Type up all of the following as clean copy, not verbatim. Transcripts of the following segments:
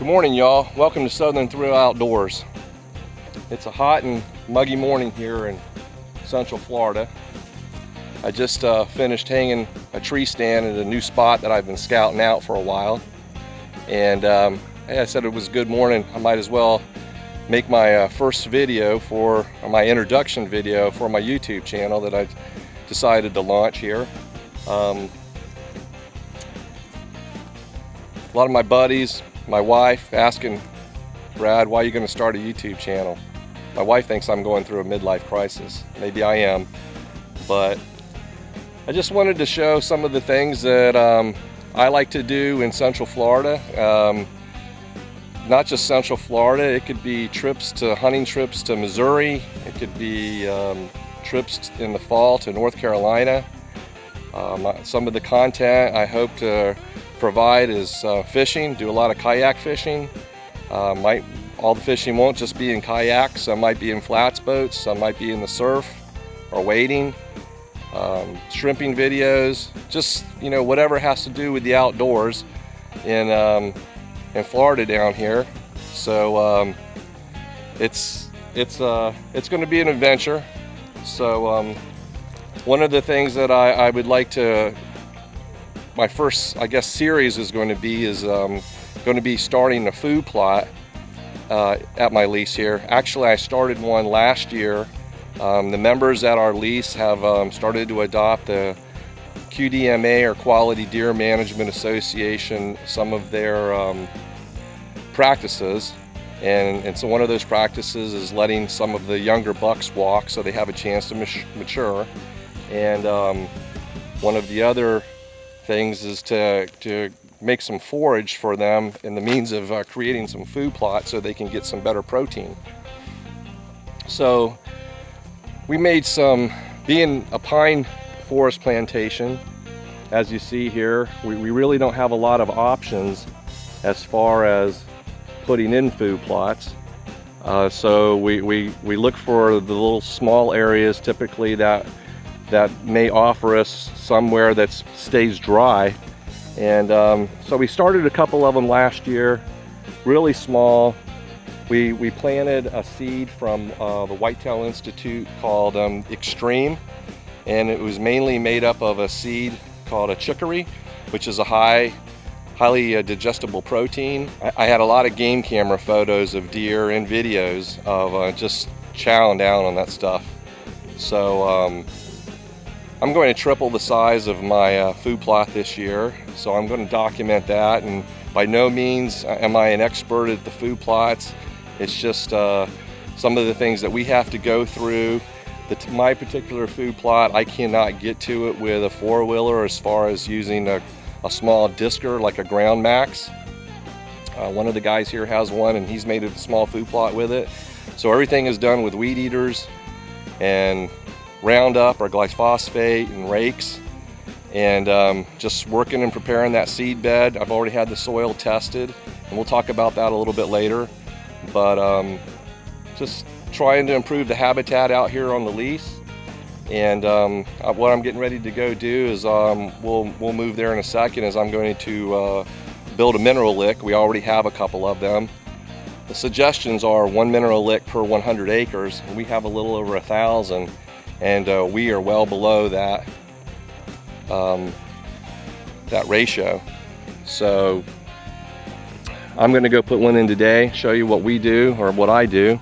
Good morning, y'all. Welcome to Southern Thrill Outdoors. It's a hot and muggy morning here in Central Florida. I just finished hanging a tree stand at a new spot that I've been scouting out for a while. And I said it was a good morning. I might as well make my first video for my introduction video for my YouTube channel that I decided to launch here. A lot of my buddies, my wife asking, Brad, why are you going to start a YouTube channel? My wife thinks I'm going through a midlife crisis. Maybe I am, but I just wanted to show some of the things that I like to do in Central Florida. Not just Central Florida, it could be hunting trips to Missouri. It could be trips in the fall to North Carolina. Some of the content I hope to provide is fishing, do a lot of kayak fishing. All the fishing won't just be in kayaks, some might be in flats boats, some might be in the surf or wading, shrimping videos, just whatever has to do with the outdoors in Florida down here. So it's going to be an adventure. So one of the things that I would like to, my first, I guess, series is going to be starting a food plot at my lease here. Actually, I started one last year. The members at our lease have started to adopt the QDMA, or Quality Deer Management Association, some of their practices. And so one of those practices is letting some of the younger bucks walk so they have a chance to mature. And one of the other things is to make some forage for them in the means of creating some food plots so they can get some better protein. So we made being a pine forest plantation, as you see here, we really don't have a lot of options as far as putting in food plots. So we look for the little small areas typically that may offer us somewhere that stays dry. And so we started a couple of them last year, really small. We planted a seed from the Whitetail Institute called Extreme, and it was mainly made up of a seed called a chicory, which is a highly digestible protein. I had a lot of game camera photos of deer and videos of just chowing down on that stuff. So I'm going to triple the size of my food plot this year, so I'm going to document that. And by no means am I an expert at the food plots. It's just some of the things that we have to go through. My particular food plot, I cannot get to it with a four-wheeler as far as using a small disker like a Ground Max. One of the guys here has one, and he's made a small food plot with it. So everything is done with weed eaters and Roundup or glyphosate and rakes, and just working and preparing that seed bed. I've already had the soil tested, and we'll talk about that a little bit later. But just trying to improve the habitat out here on the lease. And what I'm getting ready to go do is we'll move there in a second, as I'm going to build a mineral lick. We already have a couple of them. The suggestions are 1 mineral lick per 100 acres. We have a little over 1,000. And we are well below that ratio. So I'm going to go put one in today, show you what we do, or what I do.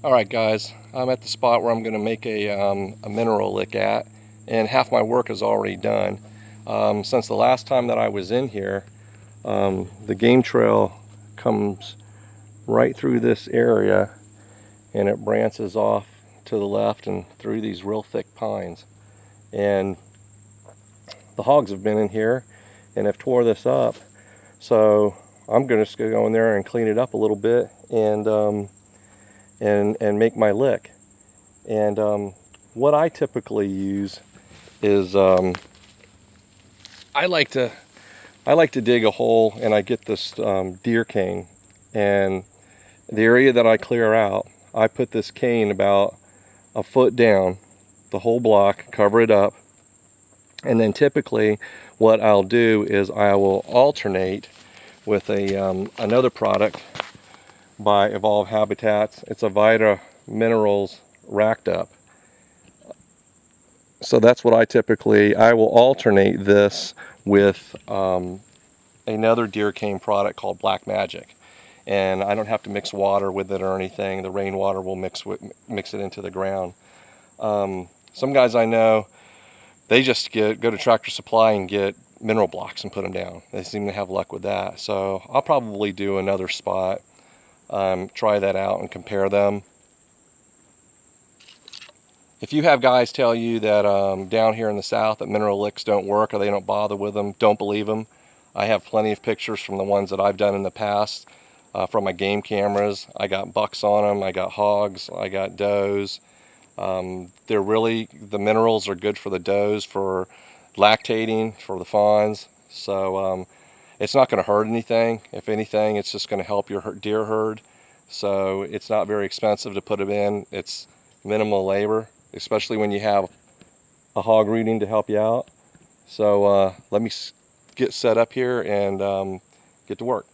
All right, guys, I'm at the spot where I'm going to make a mineral lick at. And half my work is already done. Since the last time that I was in here, the game trail comes right through this area, and it branches off to the left and through these real thick pines. And the hogs have been in here and have tore this up. So I'm going to go in there and clean it up a little bit and make my lick. And what I typically use is I like to dig a hole, and I get this deer cane, and the area that I clear out, I put this cane about a foot down, the whole block, cover it up, and then typically what I'll do is I will alternate with another product by Evolve Habitats. It's a Vita Minerals Racked Up. So that's what I will alternate this with another deer cane product called Black Magic. And I don't have to mix water with it or anything. The rainwater will mix it into the ground. Some guys I know, they just go to Tractor Supply and get mineral blocks and put them down. They seem to have luck with that. So I'll probably do another spot, try that out and compare them. If you have guys tell you that down here in the south that mineral licks don't work or they don't bother with them, don't believe them. I have plenty of pictures from the ones that I've done in the past from my game cameras. I got bucks on them, I got hogs, I got does. The minerals are good for the does, for lactating, for the fawns. So it's not going to hurt anything. If anything, it's just going to help your deer herd. So it's not very expensive to put them in. It's minimal labor, especially when you have a hog rooting to help you out. So let me get set up here and get to work.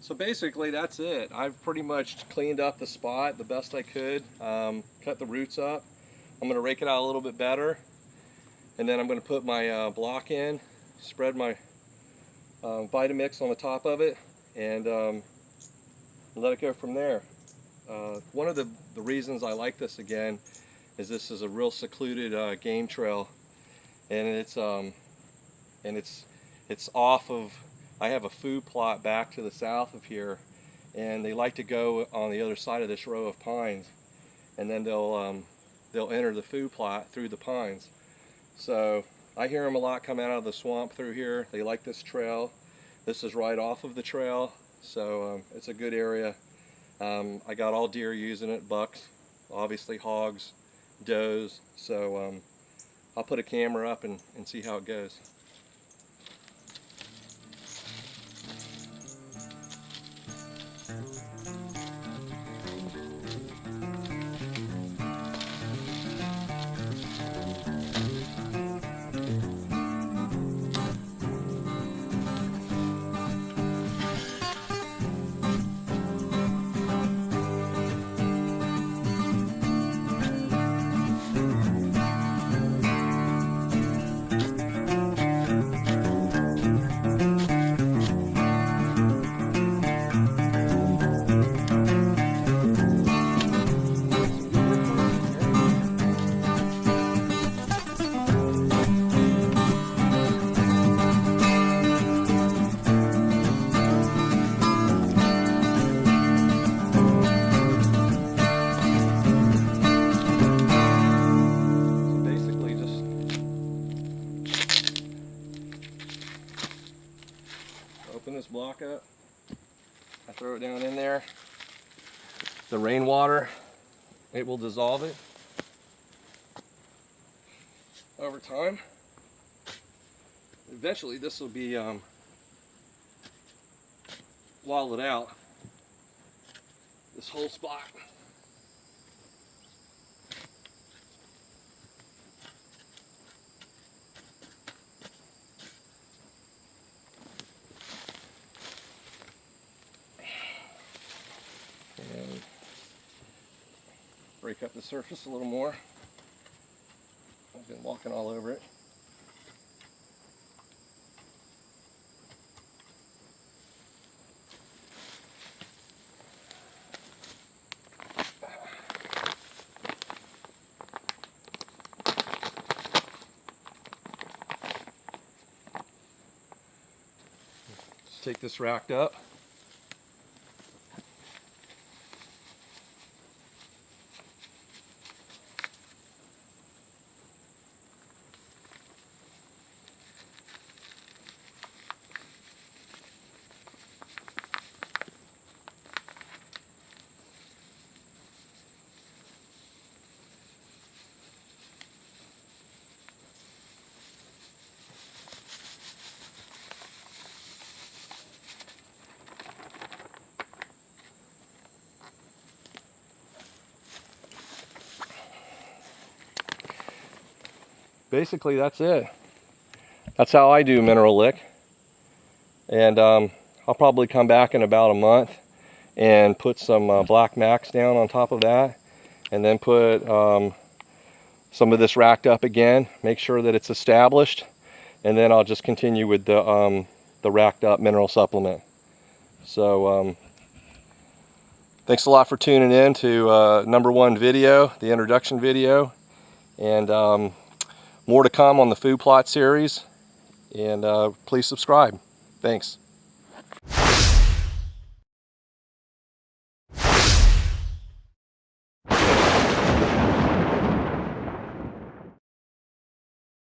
So basically that's it. I've pretty much cleaned up the spot the best I could, cut the roots up. I'm going to rake it out a little bit better, and then I'm going to put my block in, spread my Vitamix on the top of it, and let it go from there. One of the reasons I like this again is this is a real secluded game trail, and it's off of, I have a food plot back to the south of here, and they like to go on the other side of this row of pines, and then they'll enter the food plot through the pines. So I hear them a lot come out of the swamp through here. They like this trail. This is right off of the trail, so it's a good area. I got all deer using it, bucks, obviously hogs, does. So I'll put a camera up and see how it goes. open this block up. I throw it down in there. The rainwater, it will dissolve it over time. Eventually this will be walled out, this whole spot. And break up the surface a little more. I've been walking all over it. Let's take this racked up. Basically, that's it. That's how I do mineral lick. And I'll probably come back in about a month and put some black max down on top of that, and then put some of this racked up again, make sure that it's established, and then I'll just continue with the racked up mineral supplement. So thanks a lot for tuning in to #1 video, the introduction video, and more to come on the food plot series, and please subscribe. Thanks.